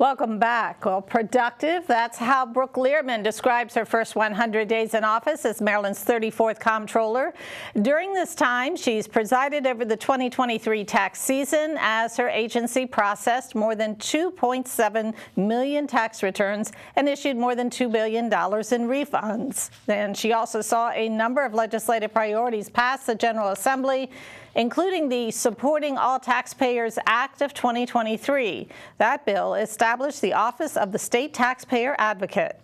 Welcome back. Well, productive. That's how Brooke Learman describes her first 100 days in office as Maryland's 34th comptroller. During this time, she's presided over the 2023 tax season as her agency processed more than 2.7 million tax returns and issued more than $2 billion in refunds. And she also saw a number of legislative priorities pass the General Assembly, including the Supporting All Taxpayers Act of 2023. That bill established the Office of the State Taxpayer Advocate.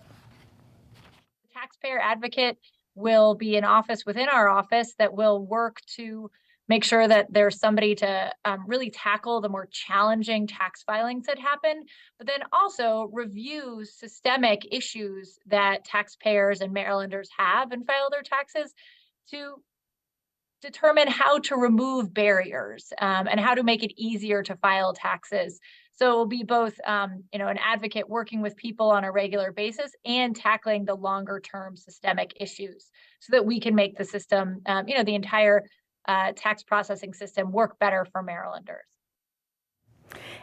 The Taxpayer Advocate will be an office within our office that will work to make sure that there's somebody to really tackle the more challenging tax filings that happen, but then also review systemic issues that taxpayers and Marylanders have and file their taxes to determine how to remove barriers and how to make it easier to file taxes. So it will be both, an advocate working with people on a regular basis and tackling the longer term systemic issues so that we can make the system, the entire tax processing system work better for Marylanders.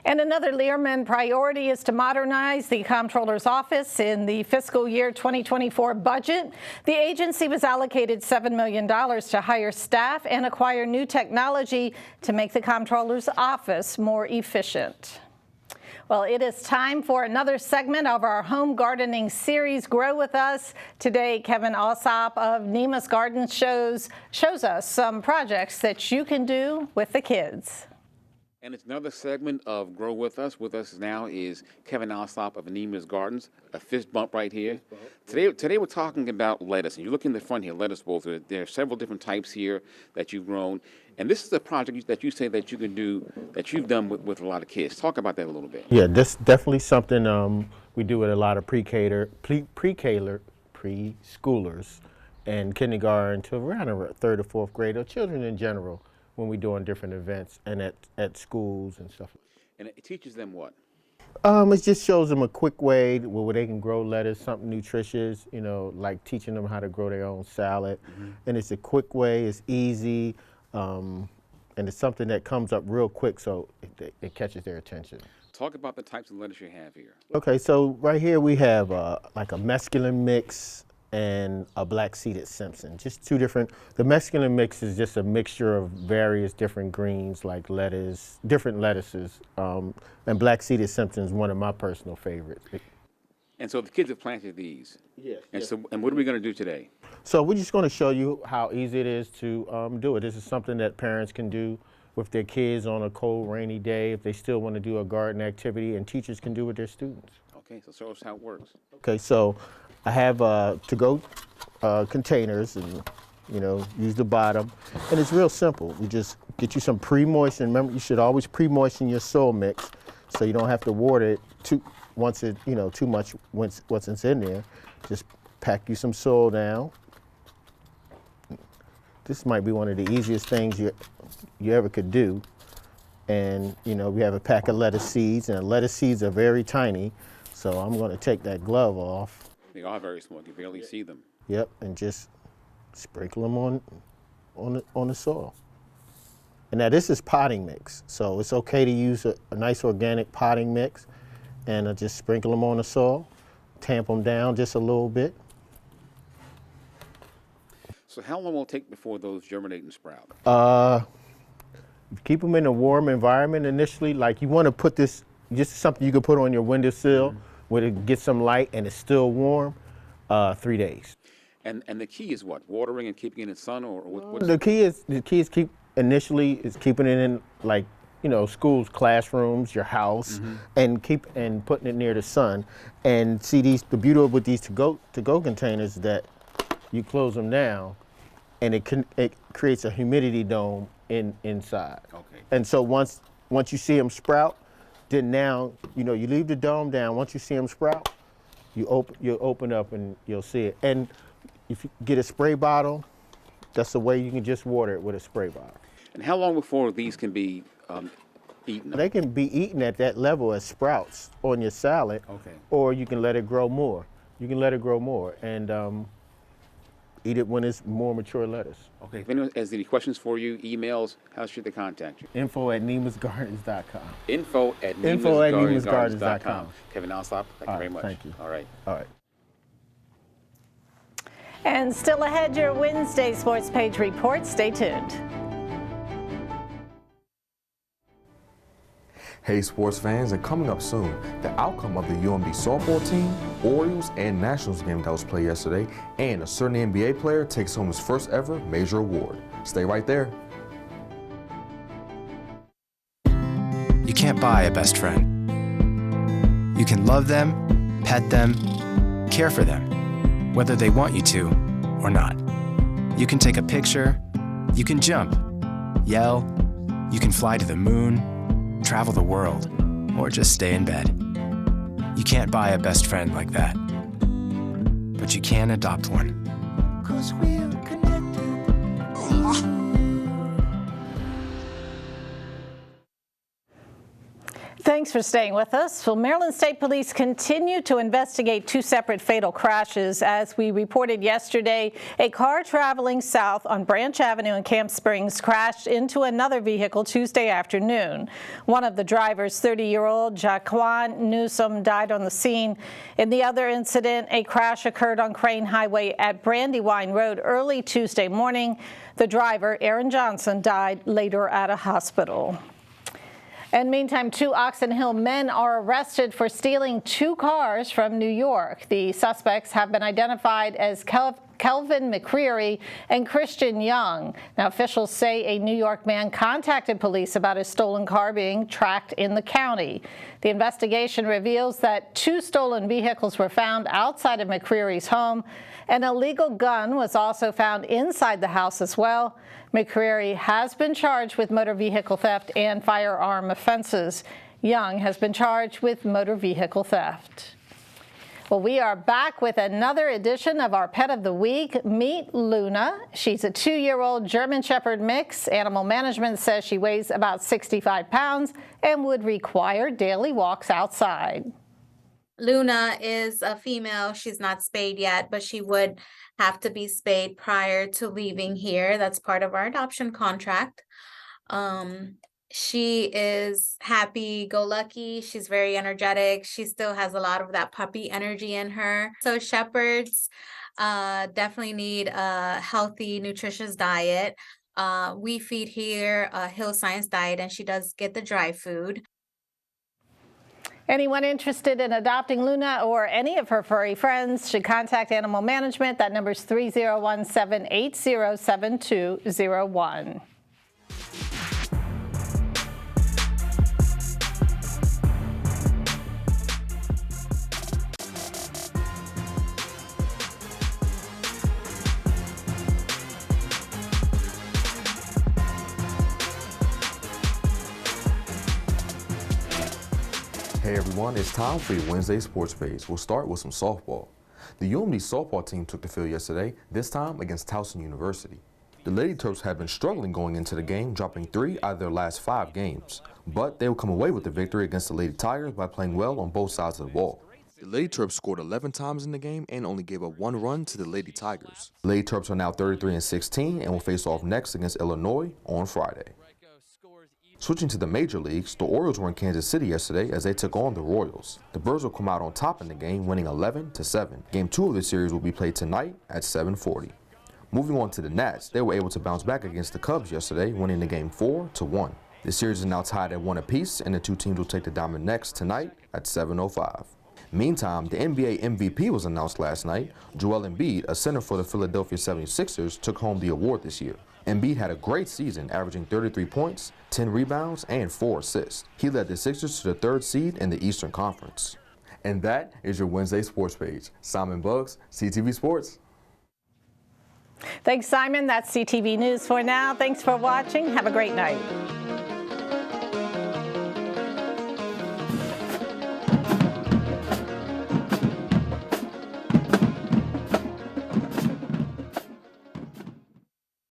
And another Learman priority is to modernize the comptroller's office. In the fiscal year 2024 budget, the agency was allocated $7 million to hire staff and acquire new technology to make the comptroller's office more efficient. Well, it is time for another segment of our home gardening series, Grow With Us. Today, Kevin Alsop of Neema's Gardens shows us some projects that you can do with the kids. And it's another segment of Grow With Us. With us now is Kevin Alsop of Neema's Gardens, a fist bump right here. Today we're talking about lettuce. And you look in the front here, lettuce bowls. There are several different types here that you've grown. And this is a project that you say that you can do, that you've done with a lot of kids. Talk about that a little bit. Yeah, that's definitely something we do with a lot of preschoolers and kindergarten to around third or fourth grade, or children in general, when we're doing different events and at schools and stuff. And it teaches them what? It just shows them a quick way where they can grow lettuce, something nutritious, like teaching them how to grow their own salad. Mm-hmm. And it's a quick way, it's easy, and it's something that comes up real quick, so it catches their attention. Talk about the types of lettuce you have here. Okay, so right here we have like a mesclun mix and a black-seeded Simpson. Just two different. The mesclun mix is just a mixture of various different greens like lettuce, different lettuces, and black-seeded Simpson is one of my personal favorites. And so the kids have planted these. Yes. And what are we going to do today? So we're just going to show you how easy it is to do it. This is something that parents can do with their kids on a cold, rainy day if they still want to do a garden activity, and teachers can do with their students. Okay, so show us how it works. Okay, so I have to-go containers, and use the bottom, and it's real simple. You just get you some pre-moistened. Remember, you should always pre-moisten your soil mix, so you don't have to water it too much what's in there. Just pack you some soil down. This might be one of the easiest things you ever could do. And we have a pack of lettuce seeds, and lettuce seeds are very tiny, so I'm going to take that glove off. They are very small. You barely see them. Yep, and just sprinkle them on the soil. And now this is potting mix, so it's okay to use a nice organic potting mix, and just sprinkle them on the soil, tamp them down just a little bit. So how long will it take before those germinate and sprout? Keep them in a warm environment initially. Like, you want to put this, just something you can put on your windowsill where it gets some light and it's still warm, 3 days. And the key is what? Watering and keeping it in the sun, or what? The key is initially keeping it in, like, schools, classrooms, your house, and putting it near the sun. And see, the beauty with these to-go containers is that you close them down, and it creates a humidity dome inside. Okay. And so once you see them sprout, then now you leave the dome down. Once you see them sprout, you open up and you'll see it. And if you get a spray bottle, that's the way you can just water it with a spray bottle. And how long before these can be eaten? They can be eaten at that level as sprouts on your salad. Okay. Or you can let it grow more. And eat it when it's more mature lettuce. Okay, if anyone has any questions for you, emails, how should they contact you? info@nemasgardens.com. info@nemasgardens.com. Kevin Alsop, thank you very much. Thank you. All right. All right. And still ahead, your Wednesday Sports Page report. Stay tuned. Hey sports fans, and coming up soon, the outcome of the UMD softball team, Orioles, and Nationals game that was played yesterday, and a certain NBA player takes home his first ever major award. Stay right there. You can't buy a best friend. You can love them, pet them, care for them, whether they want you to or not. You can take a picture, you can jump, yell, you can fly to the moon, travel the world, or just stay in bed. You can't buy a best friend like that, but you can adopt one. 'Cause we're connected. Thanks for staying with us. Well, Maryland State Police continue to investigate two separate fatal crashes. As we reported yesterday, a car traveling south on Branch Avenue in Camp Springs crashed into another vehicle Tuesday afternoon. One of the drivers, 30-year-old Jaquan Newsom, died on the scene. In the other incident, a crash occurred on Crane Highway at Brandywine Road early Tuesday morning. The driver, Aaron Johnson, died later at a hospital. And meantime, two Oxon Hill men are arrested for stealing two cars from New York. The suspects have been identified as Kelvin McCreary and Christian Young. Now, officials say a New York man contacted police about his stolen car being tracked in the county. The investigation reveals that two stolen vehicles were found outside of McCreary's home. An illegal gun was also found inside the house as well. McCreary has been charged with motor vehicle theft and firearm offenses. Young has been charged with motor vehicle theft. Well, we are back with another edition of our Pet of the Week. Meet Luna. She's a 2-year-old German Shepherd mix. Animal Management says she weighs about 65 pounds and would require daily walks outside. Luna is a female. She's not spayed yet, but she would have to be spayed prior to leaving here. That's part of our adoption contract. She is happy-go-lucky. She's very energetic. She still has a lot of that puppy energy in her. So shepherds definitely need a healthy, nutritious diet. We feed here a Hill Science diet, and she does get the dry food. Anyone interested in adopting Luna or any of her furry friends should contact Animal Management. That number is 301-780-7201. Hey everyone, it's time for your Wednesday Sports Page. We'll start with some softball. The UMD softball team took the field yesterday, this time against Towson University. The Lady Terps have been struggling going into the game, dropping 3 out of their last 5 games. But they will come away with the victory against the Lady Tigers by playing well on both sides of the ball. The Lady Terps scored 11 times in the game and only gave up 1 run to the Lady Tigers. The Lady Terps are now 33-16 and will face off next against Illinois on Friday. Switching to the major leagues, the Orioles were in Kansas City yesterday as they took on the Royals. The Birds will come out on top in the game, winning 11-7. Game 2 of the series will be played tonight at 7:40. Moving on to the Nats, they were able to bounce back against the Cubs yesterday, winning the game 4-1. The series is now tied at 1 apiece, and the two teams will take the diamond next tonight at 7:05. Meantime, the NBA MVP was announced last night. Joel Embiid, a center for the Philadelphia 76ers, took home the award this year. Embiid had a great season, averaging 33 points, 10 rebounds, and 4 assists. He led the Sixers to the 3rd seed in the Eastern Conference. And that is your Wednesday Sports Page. Simon Buggs, CTV Sports. Thanks, Simon. That's CTV News for now. Thanks for watching. Have a great night.